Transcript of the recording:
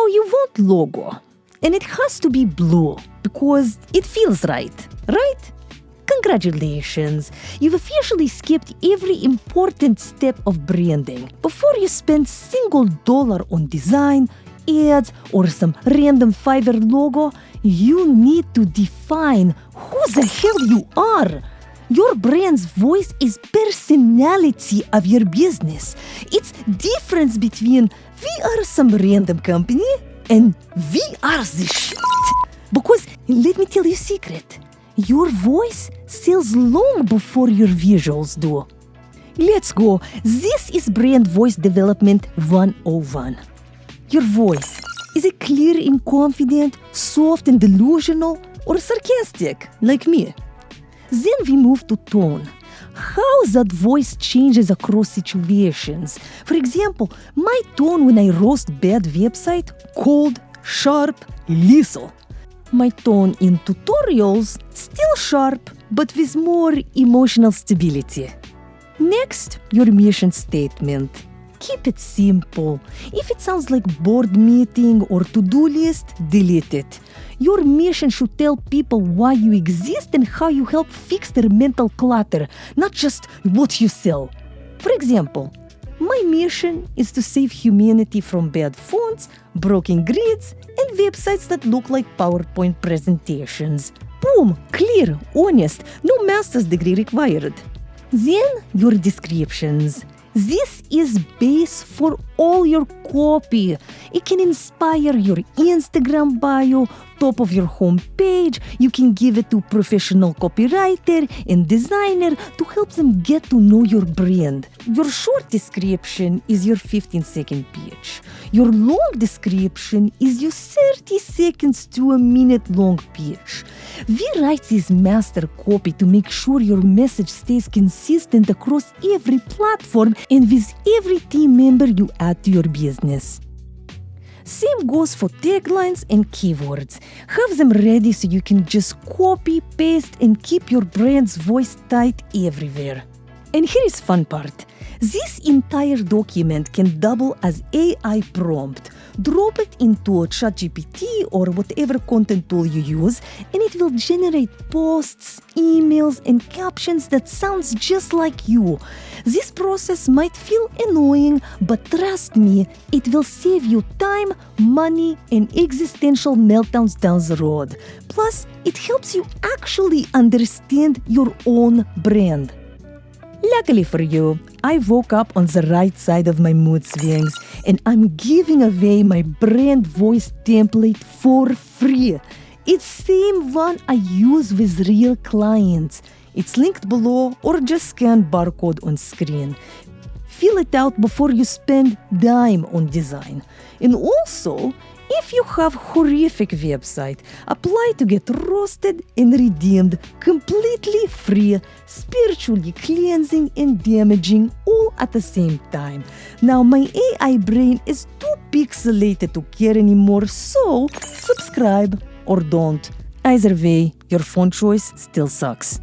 you want logo, and it has to be blue because it feels right, right? Congratulations, you've officially skipped every important step of branding. Before you spend $1 on design, ads, or some random Fiverr logo, you need to define who the hell you are. Your brand's voice is personality of your business. It's difference between we are some random company and we are the shit. Because let me tell you a secret. Your voice sells long before your visuals do. Let's go. This is Brand Voice Development 101. Your voice, is it clear and confident, soft and delusional, or sarcastic, like me? Then we move to tone. How that voice changes across situations. For example, my tone when I roast bad website, cold, sharp, lethal. My tone in tutorials, still sharp, but with more emotional stability. Next, your mission statement. Keep it simple. If it sounds like board meeting or to-do list, delete it. Your mission should tell people why you exist and how you help fix their mental clutter, not just what you sell. For example, my mission is to save humanity from bad fonts, broken grids, and websites that look like PowerPoint presentations. Boom, clear, honest, no master's degree required. Then your descriptions. This is base for all your copy. It can inspire your Instagram bio, top of your homepage. You can give it to professional copywriter and designer to help them get to know your brand. Your short description is your 15-second pitch. Your long description is your 30 seconds to a minute long pitch. We write this master copy to make sure your message stays consistent across every platform and with every team member you add to your business. Same goes for taglines and keywords. Have them ready so you can just copy, paste, and keep your brand's voice tight everywhere. And here is fun part. This entire document can double as AI prompt. Drop it into a ChatGPT or whatever content tool you use, and it will generate posts, emails, and captions that sounds just like you. This process might feel annoying, but trust me, it will save you time, money, and existential meltdowns down the road. Plus, it helps you actually understand your own brand. Luckily for you, I woke up on the right side of my mood swings, and I'm giving away my brand voice template for free. It's same one I use with real clients. It's linked below or just scan barcode on screen. Fill it out before you spend dime on design. And also, if you have horrific website, apply to get roasted and redeemed completely free, spiritually cleansing and damaging all at the same time. Now my AI brain is too pixelated to care anymore, so subscribe or don't. Either way, your font choice still sucks.